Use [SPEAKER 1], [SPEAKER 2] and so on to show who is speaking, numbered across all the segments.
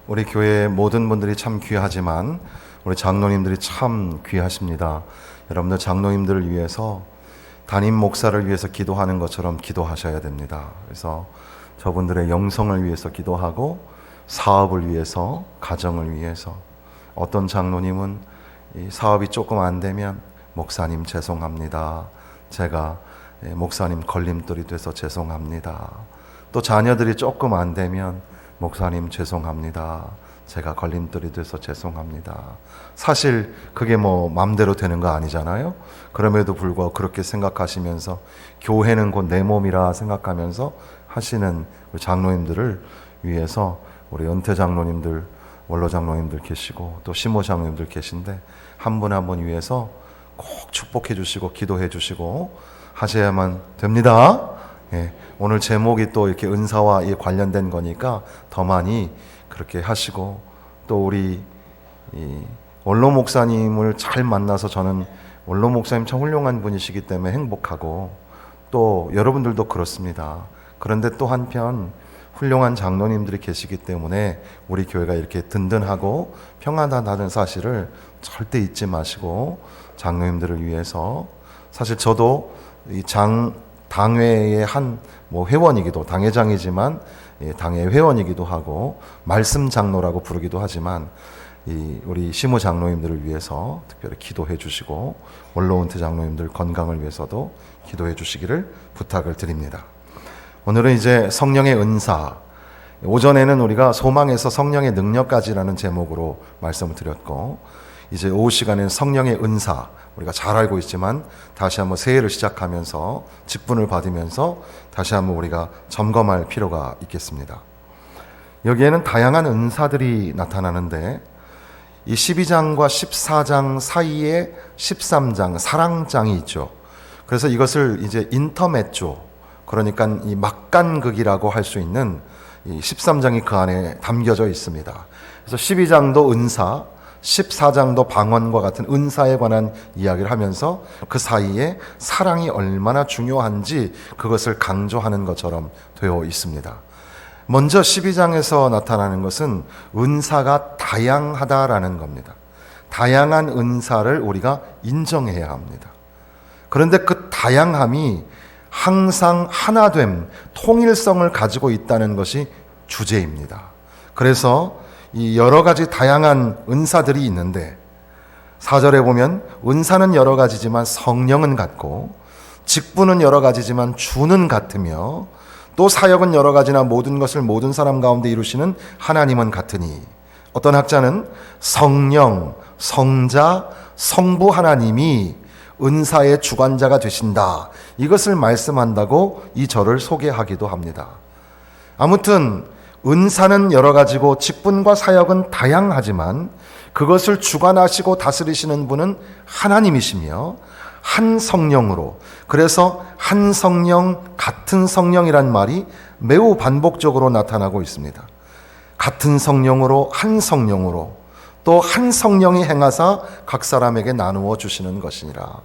[SPEAKER 1] 우리 교회 모든 분들이 참 귀하지만 우리 장로님들이 참 귀하십니다. 여러분들 장로님들을 위해서 담임 목사를 위해서 기도하는 것처럼 기도하셔야 됩니다. 그래서 저분들의 영성을 위해서 기도하고 사업을 위해서, 가정을 위해서. 어떤 장로님은 이 사업이 조금 안 되면 목사님 죄송합니다. 제가 목사님 걸림돌이 돼서 죄송합니다. 또 자녀들이 조금 안 되면 목사님 죄송합니다. 제가 걸림돌이 돼서 죄송합니다. 사실 그게 뭐 맘대로 되는 거 아니잖아요. 그럼에도 불구하고 그렇게 생각하시면서 교회는 곧 내 몸이라 생각하면서 하시는 우리 장로님들을 위해서 우리 은퇴 장로님들, 원로 장로님들 계시고 또 시모 장로님들 계신데 한 분 한 분 위해서 꼭 축복해 주시고 기도해 주시고 하셔야만 됩니다. 오늘 제목이 또 이렇게 은사와 관련된 거니까 더 많이 그렇게 하시고, 또 우리 원로 목사님을 잘 만나서 저는 원로 목사님 참 훌륭한 분이시기 때문에 행복하고, 또 여러분들도 그렇습니다. 그런데 또 한편 훌륭한 장로님들이 계시기 때문에 우리 교회가 이렇게 든든하고 평안하다는 사실을 절대 잊지 마시고, 장로님들을 위해서, 사실 저도 이 당회의 한 회원이기도, 당회장이지만 당회 회원이기도 하고 말씀 장로라고 부르기도 하지만 우리 시모 장로님들을 위해서 특별히 기도해 주시고 원로 은퇴 장로님들 건강을 위해서도 기도해 주시기를 부탁을 드립니다. 오늘은 이제 성령의 은사, 오전에는 우리가 소망에서 성령의 능력까지라는 제목으로 말씀을 드렸고, 이제 오후 시간에는 성령의 은사, 우리가 잘 알고 있지만 다시 한번 새해를 시작하면서 직분을 받으면서 다시 한번 우리가 점검할 필요가 있겠습니다. 여기에는 다양한 은사들이 나타나는데 이 12장과 14장 사이에 13장 사랑장이 있죠. 그래서 이것을 이제 인터메조, 그러니까 이 막간극이라고 할 수 있는 이 13장이 그 안에 담겨져 있습니다. 그래서 12장도 은사, 14장도 방언과 같은 은사에 관한 이야기를 하면서 그 사이에 사랑이 얼마나 중요한지 그것을 강조하는 것처럼 되어 있습니다. 먼저 12장에서 나타나는 것은 은사가 다양하다라는 겁니다. 다양한 은사를 우리가 인정해야 합니다. 그런데 그 다양함이 항상 하나됨, 통일성을 가지고 있다는 것이 주제입니다. 그래서 이 여러 가지 다양한 은사들이 있는데 4절에 보면 은사는 여러 가지지만 성령은 같고, 직분은 여러 가지지만 주는 같으며, 또 사역은 여러 가지나 모든 것을 모든 사람 가운데 이루시는 하나님은 같으니, 어떤 학자는 성령, 성자, 성부 하나님이 은사의 주관자가 되신다, 이것을 말씀한다고 이 절을 소개하기도 합니다. 아무튼 은사는 여러 가지고 직분과 사역은 다양하지만 그것을 주관하시고 다스리시는 분은 하나님이시며 한 성령으로, 그래서 한 성령, 같은 성령이란 말이 매우 반복적으로 나타나고 있습니다. 같은 성령으로, 한 성령으로, 또 한 성령이 행하사 각 사람에게 나누어 주시는 것이니라.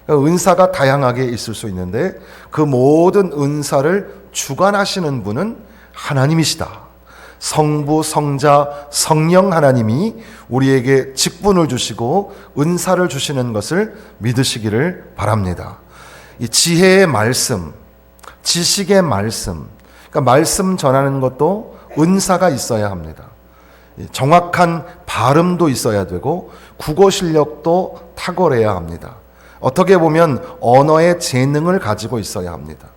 [SPEAKER 1] 은사가 다양하게 있을 수 있는데 그 모든 은사를 주관하시는 분은 하나님이시다. 성부, 성자, 성령 하나님이 우리에게 직분을 주시고 은사를 주시는 것을 믿으시기를 바랍니다. 이 지혜의 말씀, 지식의 말씀, 그러니까 말씀 전하는 것도 은사가 있어야 합니다. 정확한 발음도 있어야 되고 국어 실력도 탁월해야 합니다. 어떻게 보면 언어의 재능을 가지고 있어야 합니다.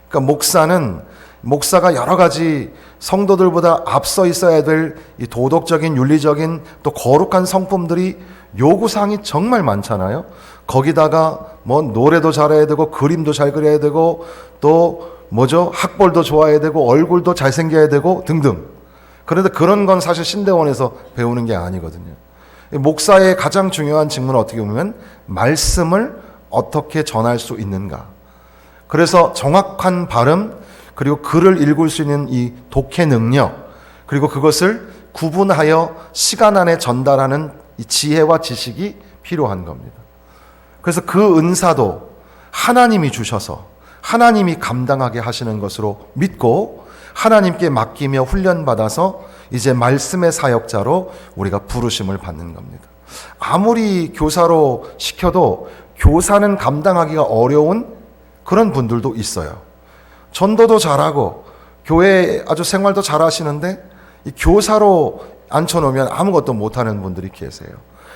[SPEAKER 1] 그러니까 목사가 여러 가지 성도들보다 앞서 있어야 될 이 도덕적인, 윤리적인, 또 거룩한 성품들이 요구사항이 정말 많잖아요. 거기다가 노래도 잘해야 되고 그림도 잘 그려야 되고 또 학벌도 좋아야 되고 얼굴도 잘생겨야 되고 등등. 그런데 그런 건 사실 신대원에서 배우는 게 아니거든요. 목사의 가장 중요한 직무는 어떻게 보면 말씀을 어떻게 전할 수 있는가. 그래서 정확한 발음, 그리고 글을 읽을 수 있는 이 독해 능력, 그리고 그것을 구분하여 시간 안에 전달하는 이 지혜와 지식이 필요한 겁니다. 그래서 그 은사도 하나님이 주셔서 하나님이 감당하게 하시는 것으로 믿고 하나님께 맡기며 훈련받아서 이제 말씀의 사역자로 우리가 부르심을 받는 겁니다. 아무리 교사로 시켜도 교사는 감당하기가 어려운 그런 분들도 있어요. 전도도 잘하고 교회 아주 생활도 잘하시는데 이 교사로 앉혀놓으면 아무것도 못하는 분들이 계세요.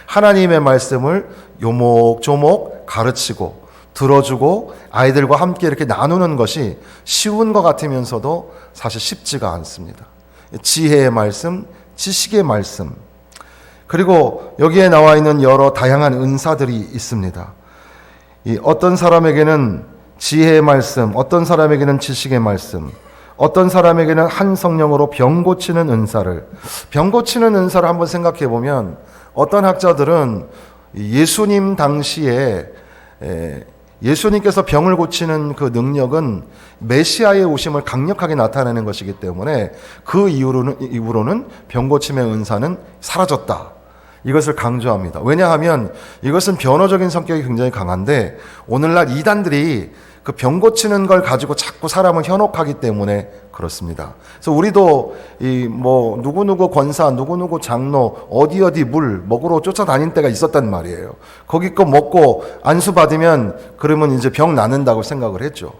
[SPEAKER 1] 하나님의 말씀을 요목조목 가르치고 들어주고 아이들과 함께 이렇게 나누는 것이 쉬운 것 같으면서도 사실 쉽지가 않습니다. 지혜의 말씀, 지식의 말씀, 그리고 여기에 나와 있는 여러 다양한 은사들이 있습니다. 어떤 사람에게는 지혜의 말씀, 어떤 사람에게는 지식의 말씀, 어떤 사람에게는 한 성령으로 병 고치는 은사를, 병 고치는 은사를 한번 생각해 보면 어떤 학자들은 예수님 당시에 예수님께서 병을 고치는 그 능력은 메시아의 오심을 강력하게 나타내는 것이기 때문에 그 이후로는 병 고침의 은사는 사라졌다. 이것을 강조합니다. 왜냐하면 이것은 변호적인 성격이 굉장히 강한데 오늘날 이단들이 그 병 고치는 걸 가지고 자꾸 사람을 현혹하기 때문에 그렇습니다. 그래서 우리도 누구누구 권사, 누구누구 장로, 어디 물 먹으러 쫓아다닌 때가 있었단 말이에요. 거기 거 먹고 안수 받으면 그러면 이제 병 낫는다고 생각을 했죠.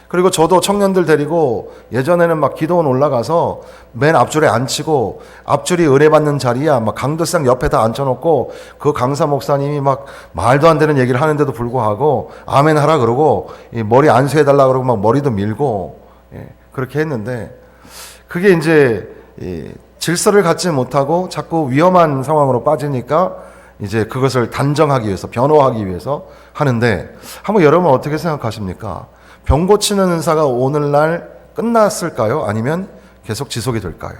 [SPEAKER 1] 그리고 저도 청년들 데리고 예전에는 막 기도원 올라가서 맨 앞줄에 앉히고 앞줄이 은혜받는 자리야 막 강도상 옆에다 앉혀놓고 그 강사 목사님이 막 말도 안 되는 얘기를 하는데도 불구하고 아멘 하라 그러고 머리 안수해달라 그러고 막 머리도 밀고 그렇게 했는데 그게 이제 질서를 갖지 못하고 자꾸 위험한 상황으로 빠지니까 이제 그것을 단정하기 위해서 변호하기 위해서 하는데 한번 여러분 어떻게 생각하십니까? 병 고치는 은사가 오늘날 끝났을까요? 아니면 계속 지속이 될까요?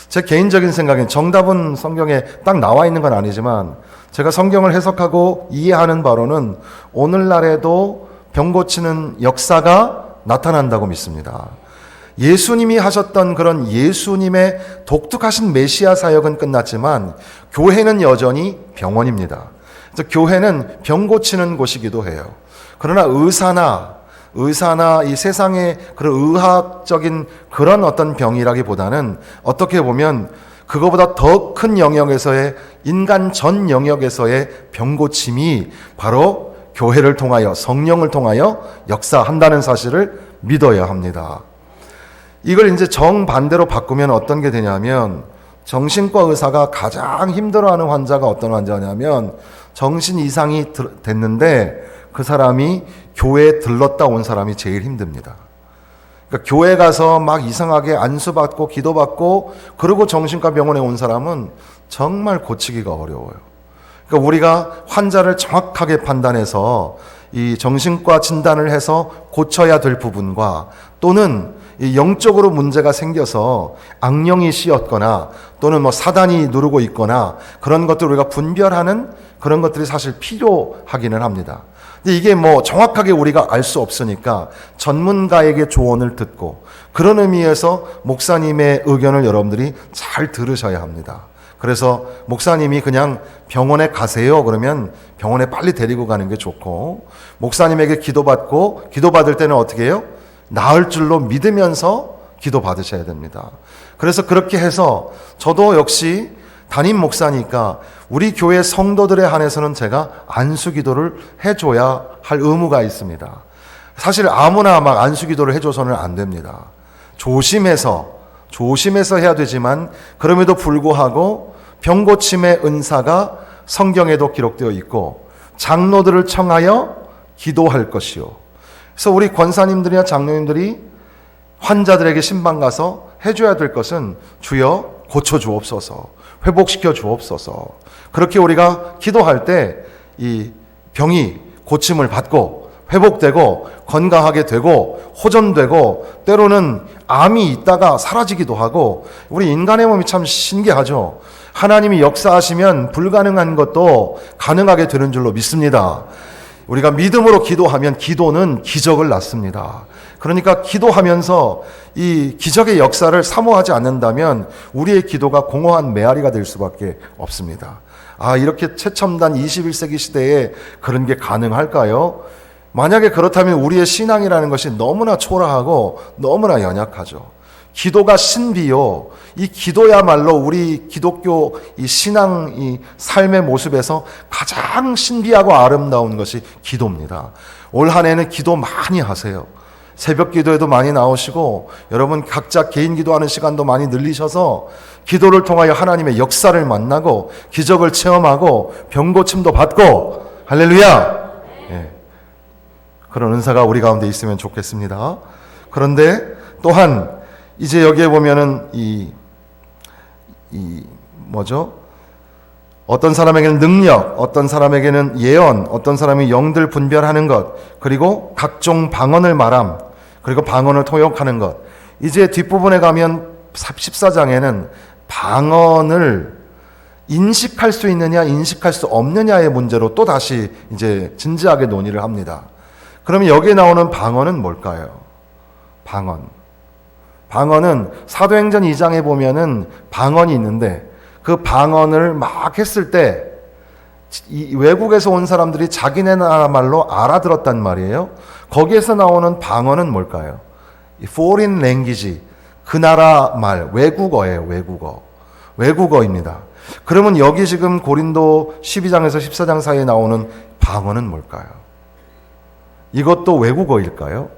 [SPEAKER 1] 제 개인적인 생각엔 정답은 성경에 딱 나와 있는 건 아니지만 제가 성경을 해석하고 이해하는 바로는 오늘날에도 병 고치는 역사가 나타난다고 믿습니다. 예수님이 하셨던 그런 예수님의 독특하신 메시아 사역은 끝났지만 교회는 여전히 병원입니다. 그래서 교회는 병 고치는 곳이기도 해요. 그러나 의사나 이 세상의 그런 의학적인 그런 어떤 병이라기보다는 어떻게 보면 그거보다 더 큰 영역에서의 인간 전 영역에서의 병 고침이 바로 교회를 통하여 성령을 통하여 역사한다는 사실을 믿어야 합니다. 이걸 이제 정반대로 바꾸면 어떤 게 되냐면 정신과 의사가 가장 힘들어하는 환자가 어떤 환자냐면 정신 이상이 됐는데 그 사람이 교회에 들렀다 온 사람이 제일 힘듭니다. 그러니까 교회 가서 막 이상하게 안수받고 기도받고 그리고 정신과 병원에 온 사람은 정말 고치기가 어려워요. 그러니까 우리가 환자를 정확하게 판단해서 이 정신과 진단을 해서 고쳐야 될 부분과 또는 이 영적으로 문제가 생겨서 악령이 씌었거나 또는 뭐 사단이 누르고 있거나 그런 것들을 우리가 분별하는 그런 것들이 사실 필요하기는 합니다. 근데 이게 뭐 정확하게 우리가 알 수 없으니까 전문가에게 조언을 듣고 그런 의미에서 목사님의 의견을 여러분들이 잘 들으셔야 합니다. 그래서 목사님이 그냥 병원에 가세요 그러면 병원에 빨리 데리고 가는 게 좋고 목사님에게 기도받고 기도받을 때는 어떻게 해요? 나을 줄로 믿으면서 기도받으셔야 됩니다. 그래서 그렇게 해서 저도 역시 담임 목사니까 우리 교회 성도들에 한해서는 제가 안수기도를 해줘야 할 의무가 있습니다. 사실 아무나 막 안수기도를 해줘서는 안 됩니다. 조심해서 해야 되지만 그럼에도 불구하고 병고침의 은사가 성경에도 기록되어 있고 장로들을 청하여 기도할 것이요. 그래서 우리 권사님들이나 장로님들이 환자들에게 신방 가서 해줘야 될 것은 주여 고쳐주옵소서, 회복시켜 주옵소서. 그렇게 우리가 기도할 때 이 병이 고침을 받고 회복되고 건강하게 되고 호전되고 때로는 암이 있다가 사라지기도 하고 우리 인간의 몸이 참 신기하죠. 하나님이 역사하시면 불가능한 것도 가능하게 되는 줄로 믿습니다. 우리가 믿음으로 기도하면 기도는 기적을 낳습니다. 그러니까 기도하면서 이 기적의 역사를 사모하지 않는다면 우리의 기도가 공허한 메아리가 될 수밖에 없습니다. 이렇게 최첨단 21세기 시대에 그런 게 가능할까요? 만약에 그렇다면 우리의 신앙이라는 것이 너무나 초라하고 너무나 연약하죠. 기도가 신비요. 이 기도야말로 우리 기독교 이 신앙 이 삶의 모습에서 가장 신비하고 아름다운 것이 기도입니다. 올 한 해는 기도 많이 하세요. 새벽 기도에도 많이 나오시고 여러분 각자 개인 기도하는 시간도 많이 늘리셔서 기도를 통하여 하나님의 역사를 만나고 기적을 체험하고 병 고침도 받고 할렐루야. 예. 그런 은사가 우리 가운데 있으면 좋겠습니다. 그런데 또한 이제 여기에 보면은 어떤 사람에게는 능력, 어떤 사람에게는 예언, 어떤 사람이 영들 분별하는 것, 그리고 각종 방언을 말함, 그리고 방언을 통역하는 것. 이제 뒷부분에 가면 14장에는 방언을 인식할 수 있느냐, 인식할 수 없느냐의 문제로 또 다시 이제 진지하게 논의를 합니다. 그러면 여기에 나오는 방언은 뭘까요? 방언은 사도행전 2장에 보면은 방언이 있는데 그 방언을 막 했을 때 이 외국에서 온 사람들이 자기네 나라 말로 알아들었단 말이에요. 거기에서 나오는 방언은 뭘까요? foreign language, 그 나라 말, 외국어예요. 외국어입니다. 그러면 여기 지금 고린도 12장에서 14장 사이에 나오는 방언은 뭘까요? 이것도 외국어일까요?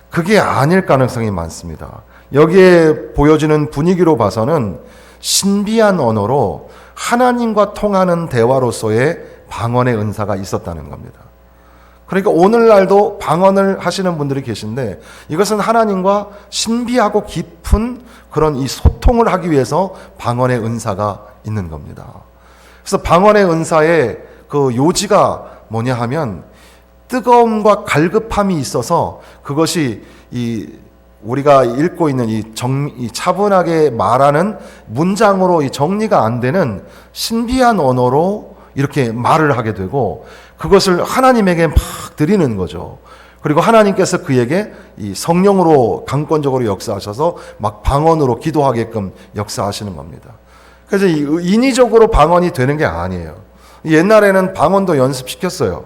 [SPEAKER 1] 그게 아닐 가능성이 많습니다. 여기에 보여지는 분위기로 봐서는 신비한 언어로 하나님과 통하는 대화로서의 방언의 은사가 있었다는 겁니다. 그러니까 오늘날도 방언을 하시는 분들이 계신데 이것은 하나님과 신비하고 깊은 그런 이 소통을 하기 위해서 방언의 은사가 있는 겁니다. 그래서 방언의 은사의 그 요지가 뭐냐 하면 뜨거움과 갈급함이 있어서 그것이 우리가 읽고 있는 이 차분하게 말하는 문장으로 이 정리가 안 되는 신비한 언어로 이렇게 말을 하게 되고 그것을 하나님에게 막 드리는 거죠. 그리고 하나님께서 그에게 이 성령으로 강권적으로 역사하셔서 막 방언으로 기도하게끔 역사하시는 겁니다. 그래서 인위적으로 방언이 되는 게 아니에요. 옛날에는 방언도 연습시켰어요.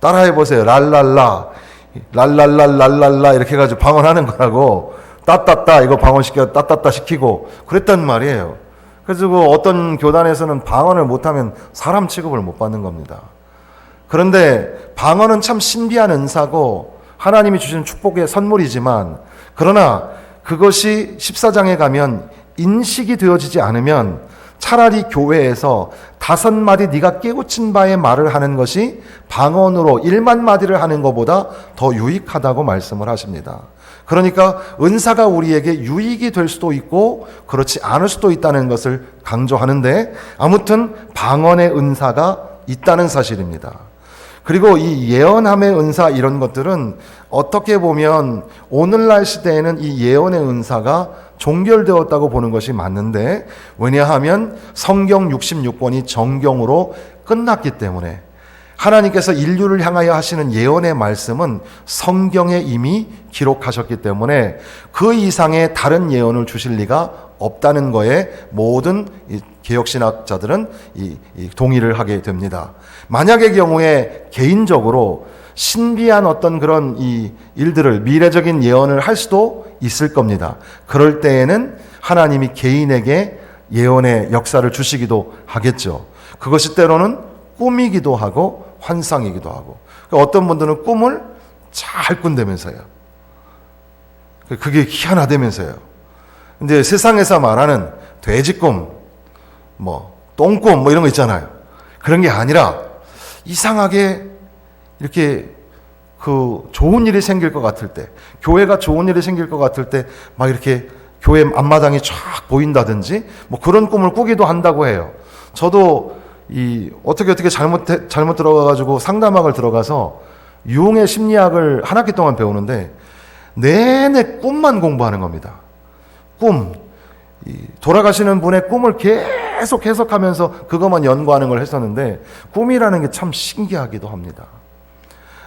[SPEAKER 1] 따라해보세요. 랄랄라. 랄랄랄랄랄라 이렇게 해가지고 방언하는 거라고 따따따 이거 방언시켜 따따따 시키고 그랬단 말이에요. 그래서 어떤 교단에서는 방언을 못하면 사람 취급을 못 받는 겁니다. 그런데 방언은 참 신비한 은사고 하나님이 주신 축복의 선물이지만 그러나 그것이 14장에 가면 인식이 되어지지 않으면 차라리 교회에서 5마디 네가 깨우친 바의 말을 하는 것이 방언으로 1만 마디를 하는 것보다 더 유익하다고 말씀을 하십니다. 그러니까 은사가 우리에게 유익이 될 수도 있고 그렇지 않을 수도 있다는 것을 강조하는데 아무튼 방언의 은사가 있다는 사실입니다. 그리고 이 예언함의 은사 이런 것들은 어떻게 보면 오늘날 시대에는 이 예언의 은사가 종결되었다고 보는 것이 맞는데 왜냐하면 성경 66권이 정경으로 끝났기 때문에 하나님께서 인류를 향하여 하시는 예언의 말씀은 성경에 이미 기록하셨기 때문에 그 이상의 다른 예언을 주실 리가 없다는 거에 모든 개혁신학자들은 동의를 하게 됩니다. 만약의 경우에 개인적으로 신비한 어떤 그런 이 일들을 미래적인 예언을 할 수도 있을 겁니다. 그럴 때에는 하나님이 개인에게 예언의 역사를 주시기도 하겠죠. 그것이 때로는 꿈이기도 하고 환상이기도 하고 어떤 분들은 꿈을 잘 꾼다면서요. 그게 희한하다면서요. 근데 세상에서 말하는 돼지꿈, 똥꿈 이런 거 있잖아요. 그런 게 아니라 이상하게 이렇게 좋은 일이 생길 것 같을 때, 교회가 좋은 일이 생길 것 같을 때 막 이렇게 교회 앞마당이 쫙 보인다든지 그런 꿈을 꾸기도 한다고 해요. 저도 어떻게 잘못 들어가가지고 상담학을 들어가서 유흥의 심리학을 한 학기 동안 배우는데 내내 꿈만 공부하는 겁니다. 꿈. 돌아가시는 분의 꿈을 계속 해석하면서 그것만 연구하는 걸 했었는데 꿈이라는 게 참 신기하기도 합니다.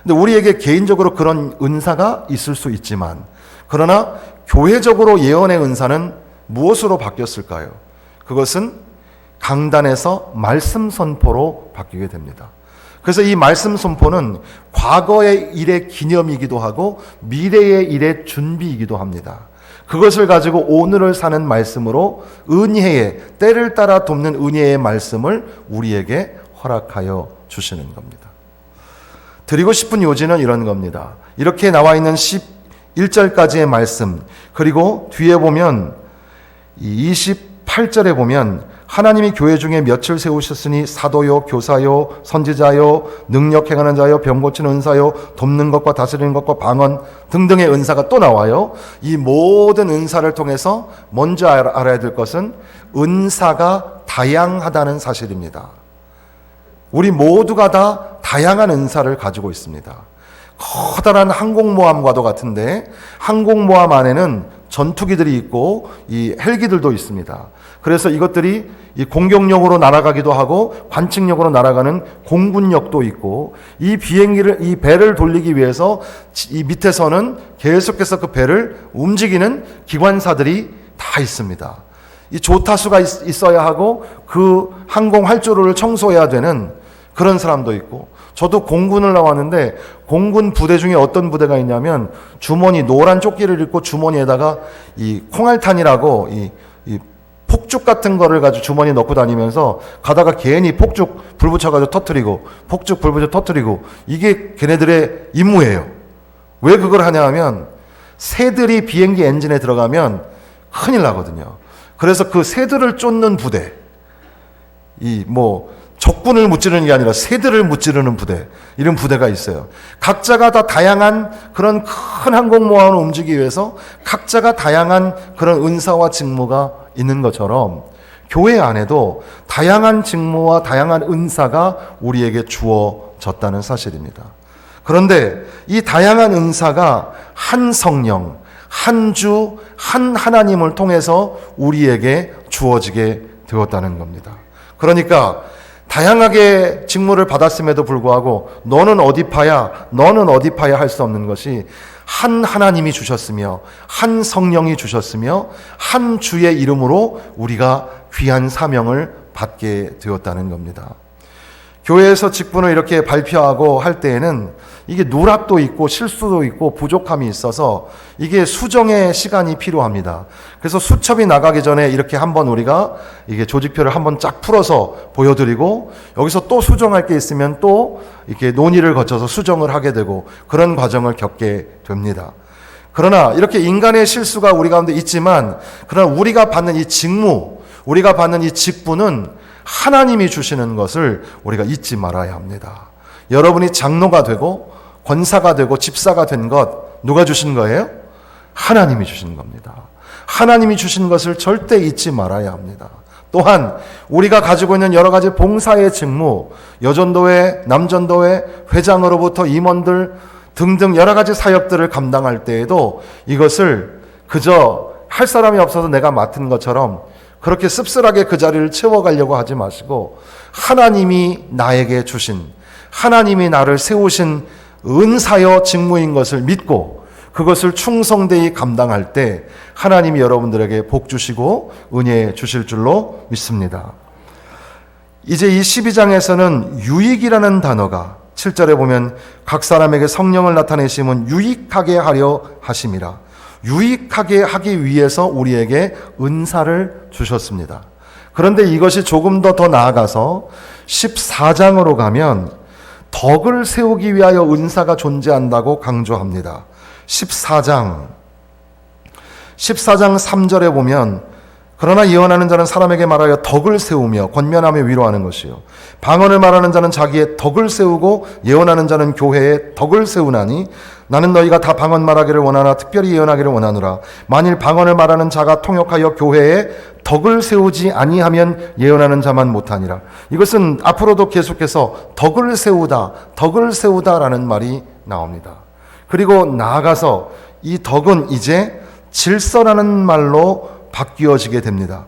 [SPEAKER 1] 근데 우리에게 개인적으로 그런 은사가 있을 수 있지만 그러나 교회적으로 예언의 은사는 무엇으로 바뀌었을까요? 그것은 강단에서 말씀 선포로 바뀌게 됩니다. 그래서 이 말씀 선포는 과거의 일의 기념이기도 하고 미래의 일의 준비이기도 합니다. 그것을 가지고 오늘을 사는 말씀으로 은혜의, 때를 따라 돕는 은혜의 말씀을 우리에게 허락하여 주시는 겁니다. 드리고 싶은 요지는 이런 겁니다. 이렇게 나와 있는 11절까지의 말씀, 그리고 뒤에 보면 28절에 보면 하나님이 교회 중에 몇을 세우셨으니 사도요, 교사요, 선지자요, 능력 행하는 자요, 병 고치는 은사요, 돕는 것과 다스리는 것과 방언 등등의 은사가 또 나와요. 이 모든 은사를 통해서 먼저 알아야 될 것은 은사가 다양하다는 사실입니다. 우리 모두가 다 다양한 은사를 가지고 있습니다. 커다란 항공모함과도 같은데 항공모함 안에는 전투기들이 있고 이 헬기들도 있습니다. 그래서 이것들이 이 공격용으로 날아가기도 하고 관측용으로 날아가는 공군력도 있고, 이 이 배를 돌리기 위해서 이 밑에서는 계속해서 그 배를 움직이는 기관사들이 다 있습니다. 이 조타수가 있어야 하고 그 항공 활주로를 청소해야 되는 그런 사람도 있고, 저도 공군을 나왔는데 공군 부대 중에 어떤 부대가 있냐면 주머니, 노란 조끼를 입고 주머니에다가 이 콩알탄이라고 이 폭죽 같은 거를 가지고 주머니에 넣고 다니면서 가다가 괜히 폭죽 불 붙여가지고 터뜨리고, 폭죽 불 붙여 터뜨리고, 이게 걔네들의 임무예요. 왜 그걸 하냐 하면 새들이 비행기 엔진에 들어가면 큰일 나거든요. 그래서 그 새들을 쫓는 부대, 적군을 무찌르는 게 아니라 새들을 무찌르는 부대, 이런 부대가 있어요. 각자가 다 다양한 그런 큰 항공모함을 움직이기 위해서 각자가 다양한 그런 은사와 직무가 있는 것처럼 교회 안에도 다양한 직무와 다양한 은사가 우리에게 주어졌다는 사실입니다. 그런데 이 다양한 은사가 한 성령, 한 주, 한 하나님을 통해서 우리에게 주어지게 되었다는 겁니다. 그러니까 다양하게 직무를 받았음에도 불구하고 너는 어디 파야, 너는 어디 파야 할 수 없는 것이 한 하나님이 주셨으며 한 성령이 주셨으며 한 주의 이름으로 우리가 귀한 사명을 받게 되었다는 겁니다. 교회에서 직분을 이렇게 발표하고 할 때에는 이게 누락도 있고 실수도 있고 부족함이 있어서 이게 수정의 시간이 필요합니다. 그래서 수첩이 나가기 전에 이렇게 한번 우리가 이게 조직표를 한번 쫙 풀어서 보여드리고, 여기서 또 수정할 게 있으면 또 이렇게 논의를 거쳐서 수정을 하게 되고, 그런 과정을 겪게 됩니다. 그러나 이렇게 인간의 실수가 우리 가운데 있지만, 그러나 우리가 받는 이 직무, 우리가 받는 이 직분은 하나님이 주시는 것을 우리가 잊지 말아야 합니다. 여러분이 장로가 되고 권사가 되고 집사가 된 것 누가 주신 거예요? 하나님이 주신 겁니다. 하나님이 주신 것을 절대 잊지 말아야 합니다. 또한 우리가 가지고 있는 여러 가지 봉사의 직무, 여전도회, 남전도회, 회장으로부터 임원들 등등 여러 가지 사역들을 감당할 때에도 이것을 그저 할 사람이 없어서 내가 맡은 것처럼 그렇게 씁쓸하게 그 자리를 채워가려고 하지 마시고, 하나님이 나에게 주신, 하나님이 나를 세우신 은사여 직무인 것을 믿고 그것을 충성되이 감당할 때 하나님이 여러분들에게 복 주시고 은혜 주실 줄로 믿습니다. 이제 이 12장에서는 유익이라는 단어가 7절에 보면 각 사람에게 성령을 나타내심은 유익하게 하려 하심이라. 유익하게 하기 위해서 우리에게 은사를 주셨습니다. 그런데 이것이 조금 더 나아가서 14장으로 가면 덕을 세우기 위하여 은사가 존재한다고 강조합니다. 14장 3절에 보면 그러나 예언하는 자는 사람에게 말하여 덕을 세우며 권면하며 위로하는 것이요, 방언을 말하는 자는 자기의 덕을 세우고 예언하는 자는 교회의 덕을 세우나니 나는 너희가 다 방언 말하기를 원하나 특별히 예언하기를 원하노라. 만일 방언을 말하는 자가 통역하여 교회에 덕을 세우지 아니하면 예언하는 자만 못하니라. 이것은 앞으로도 계속해서 덕을 세우다라는 말이 나옵니다. 그리고 나아가서 이 덕은 이제 질서라는 말로 바뀌어지게 됩니다.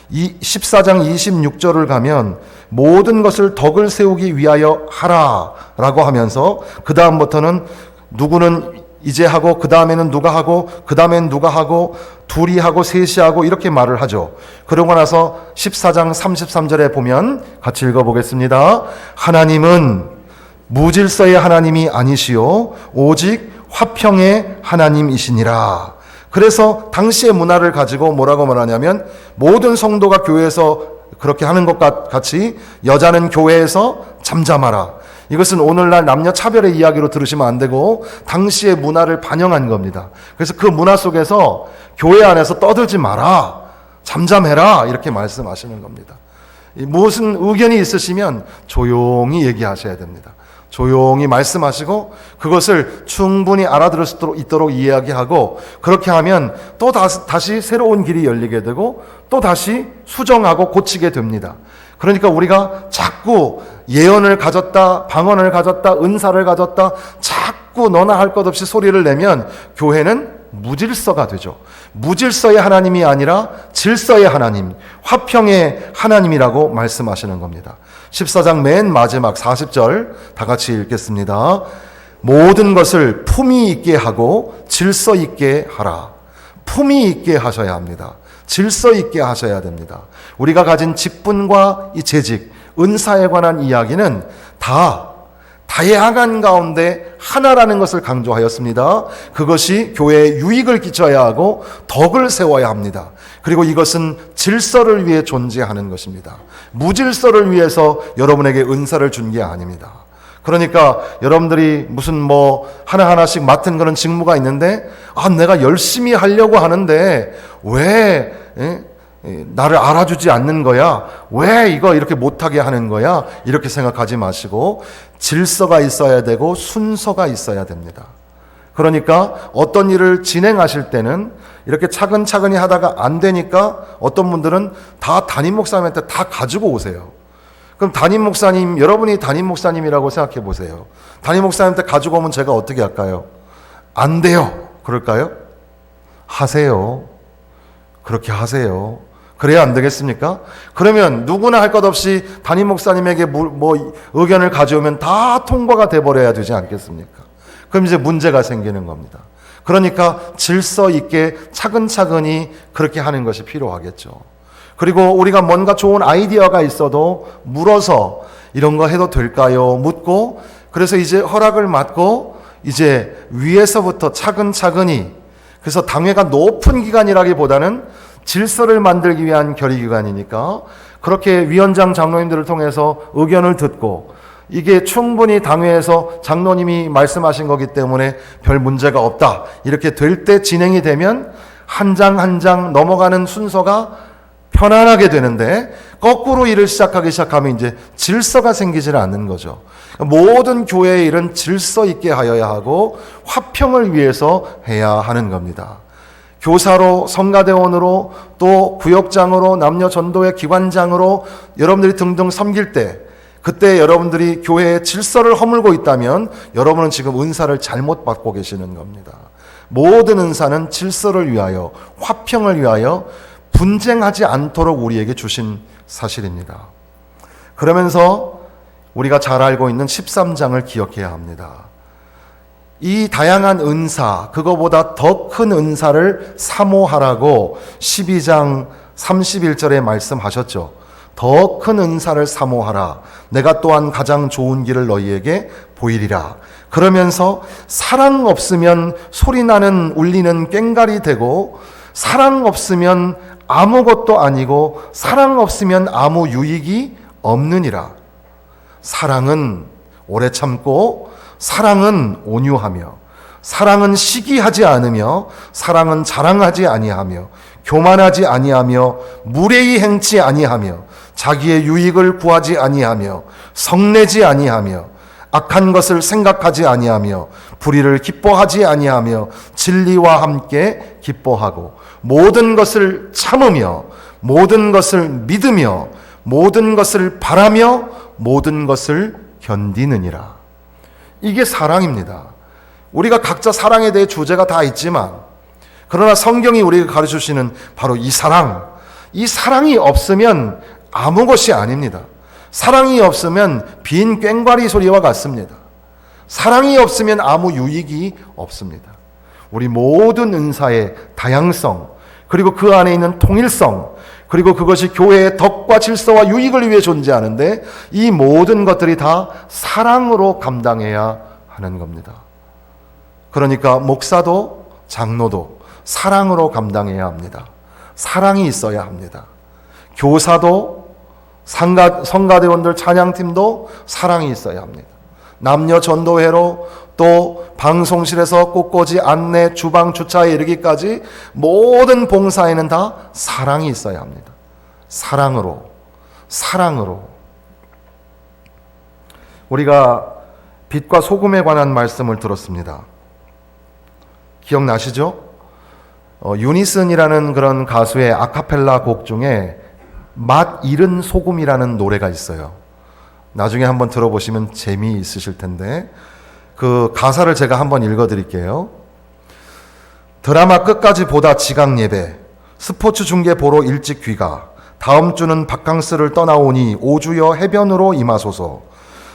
[SPEAKER 1] 이 14장 26절을 가면 모든 것을 덕을 세우기 위하여 하라라고 하면서 그 다음부터는 누구는 이제 하고 그 다음에는 누가 하고 그 다음에는 누가 하고 둘이 하고 셋이 하고 이렇게 말을 하죠. 그러고 나서 14장 33절에 보면 같이 읽어보겠습니다. 하나님은 무질서의 하나님이 아니시오 오직 화평의 하나님이시니라. 그래서 당시의 문화를 가지고 뭐라고 말하냐면 모든 성도가 교회에서 그렇게 하는 것 같이 여자는 교회에서 잠잠하라. 이것은 오늘날 남녀 차별의 이야기로 들으시면 안 되고 당시의 문화를 반영한 겁니다. 그래서 그 문화 속에서 교회 안에서 떠들지 마라, 잠잠해라 이렇게 말씀하시는 겁니다. 무슨 의견이 있으시면 조용히 얘기하셔야 됩니다. 조용히 말씀하시고 그것을 충분히 알아들을 수 있도록 이야기하고, 그렇게 하면 또 다시 새로운 길이 열리게 되고 또 다시 수정하고 고치게 됩니다. 그러니까 우리가 자꾸 예언을 가졌다, 방언을 가졌다, 은사를 가졌다 자꾸 너나 할 것 없이 소리를 내면 교회는 무질서가 되죠. 무질서의 하나님이 아니라 질서의 하나님, 화평의 하나님이라고 말씀하시는 겁니다. 14장 맨 마지막 40절 다 같이 읽겠습니다. 모든 것을 품위 있게 하고 질서 있게 하라. 품위 있게 하셔야 합니다. 질서 있게 하셔야 됩니다. 우리가 가진 직분과 이 재직, 은사에 관한 이야기는 다 다양한 가운데 하나라는 것을 강조하였습니다. 그것이 교회에 유익을 끼쳐야 하고 덕을 세워야 합니다. 그리고 이것은 질서를 위해 존재하는 것입니다. 무질서를 위해서 여러분에게 은사를 준 게 아닙니다. 그러니까 여러분들이 무슨 하나하나씩 맡은 그런 직무가 있는데, 내가 열심히 하려고 하는데 왜 나를 알아주지 않는 거야? 왜 이거 이렇게 못하게 하는 거야? 이렇게 생각하지 마시고 질서가 있어야 되고 순서가 있어야 됩니다. 그러니까 어떤 일을 진행하실 때는 이렇게 차근차근히 하다가 안 되니까 어떤 분들은 다 담임 목사님한테 다 가지고 오세요. 그럼 담임 목사님, 여러분이 담임 목사님이라고 생각해 보세요. 담임 목사님한테 가지고 오면 제가 어떻게 할까요? 안 돼요. 그럴까요? 하세요. 그렇게 하세요. 그래야 안 되겠습니까? 그러면 누구나 할 것 없이 담임 목사님에게 의견을 가져오면 다 통과가 돼버려야 되지 않겠습니까? 그럼 이제 문제가 생기는 겁니다. 그러니까 질서 있게 차근차근히 그렇게 하는 것이 필요하겠죠. 그리고 우리가 뭔가 좋은 아이디어가 있어도 물어서 이런 거 해도 될까요? 묻고, 그래서 이제 허락을 받고 이제 위에서부터 차근차근히, 그래서 당회가 높은 기관이라기보다는 질서를 만들기 위한 결의기관이니까 그렇게 위원장 장로님들을 통해서 의견을 듣고, 이게 충분히 당회에서 장로님이 말씀하신 거기 때문에 별 문제가 없다 이렇게 될 때 진행이 되면 한 장 한 장 넘어가는 순서가 편안하게 되는데, 거꾸로 일을 시작하기 시작하면 이제 질서가 생기질 않는 거죠. 모든 교회의 일은 질서 있게 하여야 하고 화평을 위해서 해야 하는 겁니다. 교사로, 성가대원으로, 또 구역장으로, 남녀 전도회 기관장으로 여러분들이 등등 섬길 때, 그때 여러분들이 교회의 질서를 허물고 있다면 여러분은 지금 은사를 잘못 받고 계시는 겁니다. 모든 은사는 질서를 위하여, 화평을 위하여 분쟁하지 않도록 우리에게 주신 사실입니다. 그러면서 우리가 잘 알고 있는 13장을 기억해야 합니다. 이 다양한 은사, 그거보다 더 큰 은사를 사모하라고 12장 31절에 말씀하셨죠. 더 큰 은사를 사모하라. 내가 또한 가장 좋은 길을 너희에게 보이리라. 그러면서 사랑 없으면 소리나는 울리는 꽹과리 되고, 사랑 없으면 아무것도 아니고, 사랑 없으면 아무 유익이 없느니라. 사랑은 오래 참고, 사랑은 온유하며, 사랑은 시기하지 않으며, 사랑은 자랑하지 아니하며, 교만하지 아니하며, 무례히 행치 아니하며, 자기의 유익을 구하지 아니하며, 성내지 아니하며, 악한 것을 생각하지 아니하며, 불의를 기뻐하지 아니하며, 진리와 함께 기뻐하고, 모든 것을 참으며, 모든 것을 믿으며, 모든 것을 바라며, 모든 것을 견디느니라. 이게 사랑입니다. 우리가 각자 사랑에 대해 주제가 다 있지만, 그러나 성경이 우리에게 가르쳐주시는 바로 이 사랑이 없으면 아무 것이 아닙니다. 사랑이 없으면 빈 꽹과리 소리와 같습니다. 사랑이 없으면 아무 유익이 없습니다. 우리 모든 은사의 다양성, 그리고 그 안에 있는 통일성, 그리고 그것이 교회의 덕과 질서와 유익을 위해 존재하는데, 이 모든 것들이 다 사랑으로 감당해야 하는 겁니다. 그러니까 목사도, 장로도, 사랑으로 감당해야 합니다. 사랑이 있어야 합니다. 교사도 성가대원들 찬양팀도 사랑이 있어야 합니다. 남녀 전도회로 또 방송실에서 꽃꽂이 안내 주방 주차에 이르기까지 모든 봉사에는 다 사랑이 있어야 합니다. 사랑으로 우리가 빛과 소금에 관한 말씀을 들었습니다. 기억나시죠? 유니슨이라는 그런 가수의 아카펠라 곡 중에 맛 잃은 소금이라는 노래가 있어요. 나중에 한번 들어보시면 재미있으실 텐데 그 가사를 제가 한번 읽어드릴게요. 드라마 끝까지 보다 지각 예배, 스포츠 중계 보러 일찍 귀가, 다음 주는 바캉스를 떠나오니 오주여 해변으로 임하소서.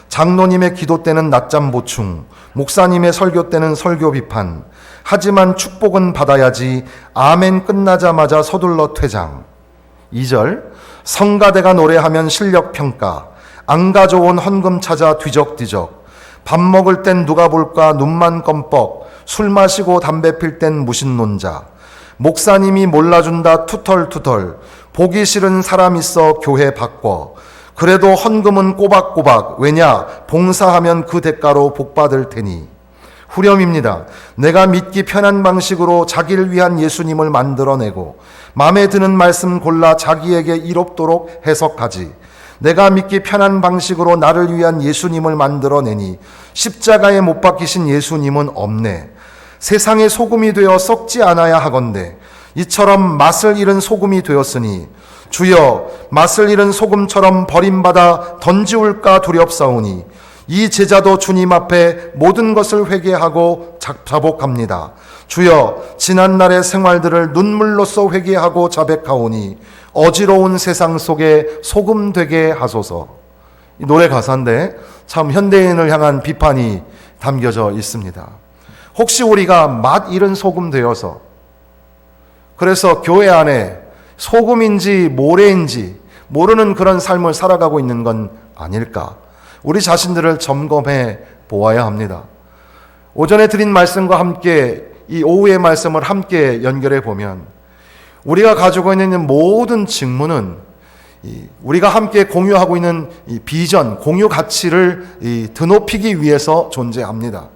[SPEAKER 1] 장로님의 기도 때는 낮잠 보충, 목사님의 설교 때는 설교 비판. 하지만 축복은 받아야지. 아멘 끝나자마자 서둘러 퇴장. 2절 성가대가 노래하면 실력 평가. 안 가져온 헌금 찾아 뒤적뒤적. 밥 먹을 땐 누가 볼까 눈만 껌뻑. 술 마시고 담배 필 땐 무신론자. 목사님이 몰라준다 투털투털. 보기 싫은 사람 있어 교회 바꿔. 그래도 헌금은 꼬박꼬박. 왜냐 봉사하면 그 대가로 복받을 테니. 후렴입니다. 내가 믿기 편한 방식으로 자기를 위한 예수님을 만들어내고 마음에 드는 말씀 골라 자기에게 이롭도록 해석하지. 내가 믿기 편한 방식으로 나를 위한 예수님을 만들어내니 십자가에 못 박히신 예수님은 없네. 세상의 소금이 되어 썩지 않아야 하건대 이처럼 맛을 잃은 소금이 되었으니 주여 맛을 잃은 소금처럼 버림받아 던지울까 두렵사오니 이 제자도 주님 앞에 모든 것을 회개하고 자복합니다. 주여 지난날의 생활들을 눈물로써 회개하고 자백하오니 어지러운 세상 속에 소금 되게 하소서. 이 노래 가사인데 참 현대인을 향한 비판이 담겨져 있습니다. 혹시 우리가 맛 잃은 소금 되어서 그래서 교회 안에 소금인지 모래인지 모르는 그런 삶을 살아가고 있는 건 아닐까? 우리 자신들을 점검해 보아야 합니다. 오전에 드린 말씀과 함께 이 오후의 말씀을 함께 연결해 보면 우리가 가지고 있는 모든 직무는 우리가 함께 공유하고 있는 이 비전, 공유 가치를 드높이기 위해서 존재합니다.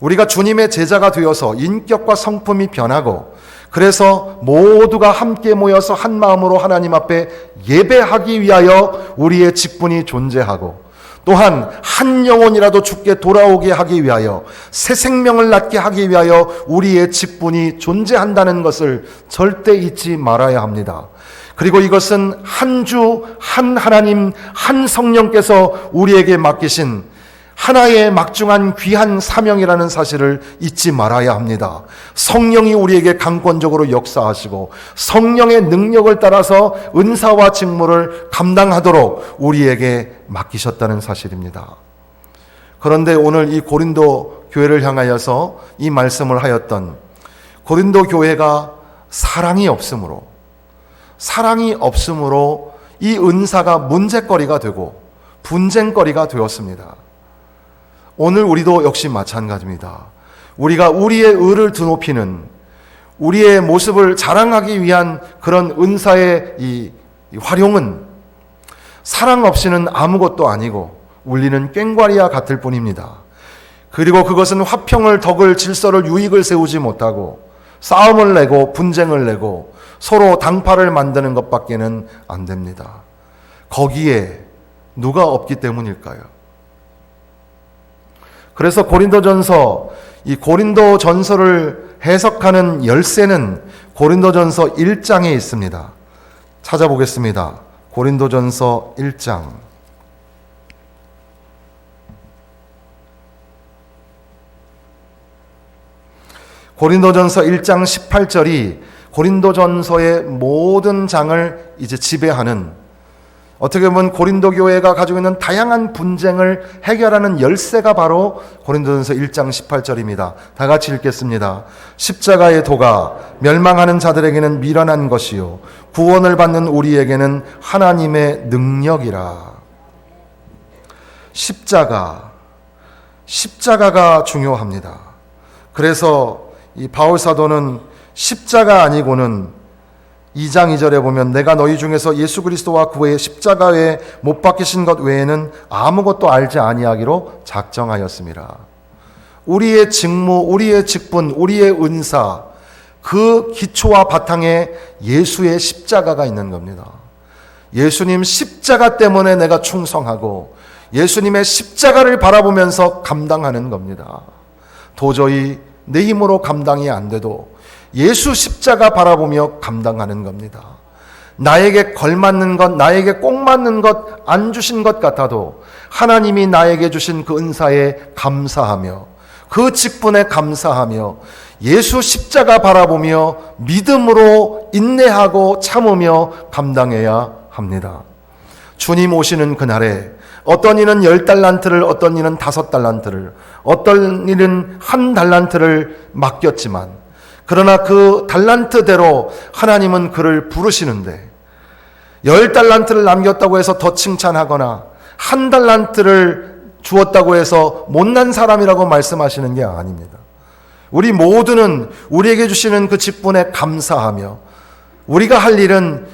[SPEAKER 1] 우리가 주님의 제자가 되어서 인격과 성품이 변하고 그래서 모두가 함께 모여서 한 마음으로 하나님 앞에 예배하기 위하여 우리의 직분이 존재하고 또한 한 영혼이라도 죽게 돌아오게 하기 위하여 새 생명을 낳게 하기 위하여 우리의 직분이 존재한다는 것을 절대 잊지 말아야 합니다. 그리고 이것은 한 주, 한 하나님, 한 성령께서 우리에게 맡기신 하나의 막중한 귀한 사명이라는 사실을 잊지 말아야 합니다. 성령이 우리에게 강권적으로 역사하시고 성령의 능력을 따라서 은사와 직무를 감당하도록 우리에게 맡기셨다는 사실입니다. 그런데 오늘 이 고린도 교회를 향하여서 이 말씀을 하였던 고린도 교회가 사랑이 없으므로 이 은사가 문제거리가 되고 분쟁거리가 되었습니다. 오늘 우리도 역시 마찬가지입니다. 우리가 우리의 의를 드높이는 우리의 모습을 자랑하기 위한 그런 은사의 이 활용은 사랑 없이는 아무것도 아니고 울리는 꽹과리와 같을 뿐입니다. 그리고 그것은 화평을, 덕을, 질서를, 유익을 세우지 못하고 싸움을 내고 분쟁을 내고 서로 당파를 만드는 것밖에는 안 됩니다. 거기에 누가 없기 때문일까요? 그래서 고린도전서, 이 고린도전서를 해석하는 열쇠는 고린도전서 1장에 있습니다. 찾아보겠습니다. 고린도전서 1장. 고린도전서 1장 18절이 고린도전서의 모든 장을 이제 지배하는, 어떻게 보면 고린도 교회가 가지고 있는 다양한 분쟁을 해결하는 열쇠가 바로 고린도전서 1장 18절입니다. 다 같이 읽겠습니다. 십자가의 도가 멸망하는 자들에게는 미련한 것이요 구원을 받는 우리에게는 하나님의 능력이라. 십자가가 중요합니다. 그래서 이 바울 사도는 십자가 아니고는 2장 2절에 보면 내가 너희 중에서 예수 그리스도와 그 외에 십자가에 못 박히신 것 외에는 아무것도 알지 아니하기로 작정하였습니다. 우리의 직무, 우리의 직분, 우리의 은사, 그 기초와 바탕에 예수의 십자가가 있는 겁니다. 예수님 십자가 때문에 내가 충성하고 예수님의 십자가를 바라보면서 감당하는 겁니다. 도저히 내 힘으로 감당이 안 돼도 예수 십자가 바라보며 감당하는 겁니다. 나에게 걸맞는 것, 나에게 꼭 맞는 것 안 주신 것 같아도 하나님이 나에게 주신 그 은사에 감사하며 그 직분에 감사하며 예수 십자가 바라보며 믿음으로 인내하고 참으며 감당해야 합니다. 주님 오시는 그날에 어떤 이는 10달란트를, 어떤 이는 5달란트를, 어떤 이는 1달란트를 맡겼지만 그러나 그 달란트대로 하나님은 그를 부르시는데 10달란트를 남겼다고 해서 더 칭찬하거나 1달란트를 주었다고 해서 못난 사람이라고 말씀하시는 게 아닙니다. 우리 모두는 우리에게 주시는 그 직분에 감사하며 우리가 할 일은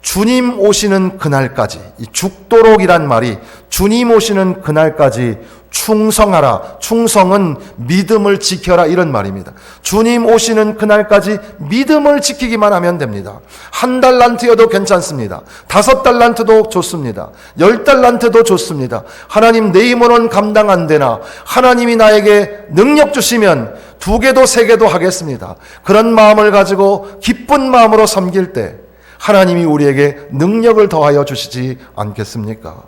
[SPEAKER 1] 주님 오시는 그날까지, 이 죽도록이란 말이 주님 오시는 그날까지 충성하라. 충성은 믿음을 지켜라 이런 말입니다. 주님 오시는 그날까지 믿음을 지키기만 하면 됩니다. 1달란트여도 괜찮습니다. 5달란트도 좋습니다. 10달란트도 좋습니다. 하나님 내 힘으로는 감당 안 되나 하나님이 나에게 능력 주시면 2개도 3개도 하겠습니다. 그런 마음을 가지고 기쁜 마음으로 섬길 때 하나님이 우리에게 능력을 더하여 주시지 않겠습니까?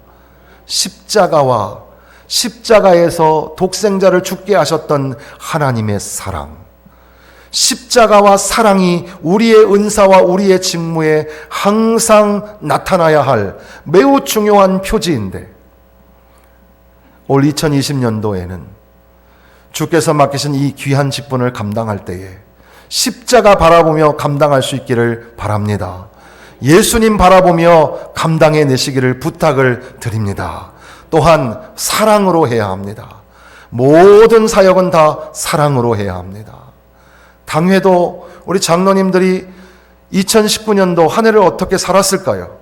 [SPEAKER 1] 십자가에서 독생자를 죽게 하셨던 하나님의 사랑, 십자가와 사랑이 우리의 은사와 우리의 직무에 항상 나타나야 할 매우 중요한 표지인데 올 2020년도에는 주께서 맡기신 이 귀한 직분을 감당할 때에 십자가 바라보며 감당할 수 있기를 바랍니다. 예수님 바라보며 감당해내시기를 부탁을 드립니다. 또한 사랑으로 해야 합니다. 모든 사역은 다 사랑으로 해야 합니다. 당회도 우리 장로님들이 2019년도 한 해를 어떻게 살았을까요?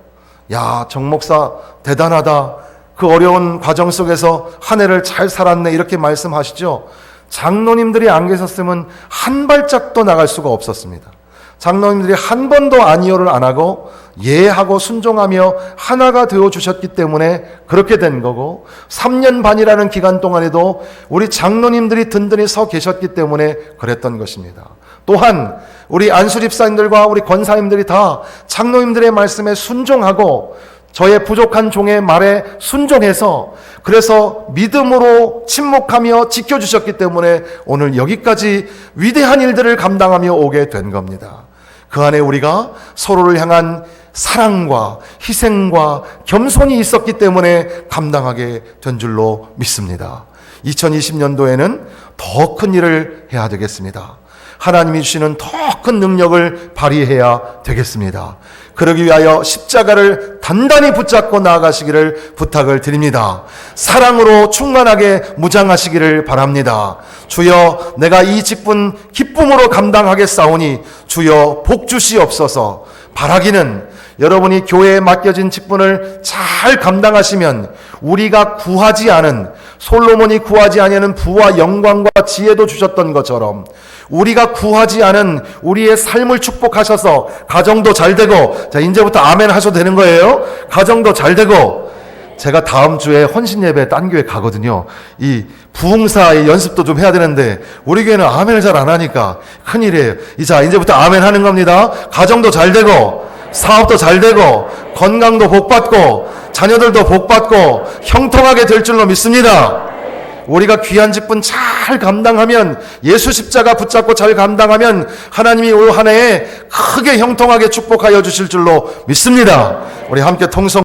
[SPEAKER 1] 야, 정 목사 대단하다. 그 어려운 과정 속에서 한 해를 잘 살았네 이렇게 말씀하시죠. 장로님들이 안 계셨으면 한 발짝도 나갈 수가 없었습니다. 장로님들이 한 번도 아니요를 안 하고 예하고 순종하며 하나가 되어주셨기 때문에 그렇게 된 거고 3년 반이라는 기간 동안에도 우리 장로님들이 든든히 서 계셨기 때문에 그랬던 것입니다. 또한 우리 안수집사님들과 우리 권사님들이 다 장로님들의 말씀에 순종하고 저의 부족한 종의 말에 순종해서 그래서 믿음으로 침묵하며 지켜주셨기 때문에 오늘 여기까지 위대한 일들을 감당하며 오게 된 겁니다. 그 안에 우리가 서로를 향한 사랑과 희생과 겸손이 있었기 때문에 감당하게 된 줄로 믿습니다. 2020년도에는 더 큰 일을 해야 되겠습니다. 하나님이 주시는 더 큰 능력을 발휘해야 되겠습니다. 그러기 위하여 십자가를 단단히 붙잡고 나아가시기를 부탁을 드립니다. 사랑으로 충만하게 무장하시기를 바랍니다. 주여, 내가 이 직분 기쁨으로 감당하겠사오니 주여 복 주시옵소서. 바라기는 여러분이 교회에 맡겨진 직분을 잘 감당하시면 우리가 구하지 않은, 솔로몬이 구하지 아니하는 부와 영광과 지혜도 주셨던 것처럼 우리가 구하지 않은 우리의 삶을 축복하셔서 가정도 잘 되고, 자, 이제부터 아멘 하셔도 되는 거예요. 가정도 잘 되고, 제가 다음 주에 헌신 예배 딴 교회 가거든요. 이 부흥사의 연습도 좀 해야 되는데 우리 교회는 아멘을 잘 안 하니까 큰일이에요. 자, 이제부터 아멘 하는 겁니다. 가정도 잘 되고, 사업도 잘 되고, 건강도 복받고, 자녀들도 복받고 형통하게 될 줄로 믿습니다. 우리가 귀한 직분 잘 감당하면, 예수 십자가 붙잡고 잘 감당하면 하나님이 올 한 해에 크게 형통하게 축복하여 주실 줄로 믿습니다. 우리 함께 통성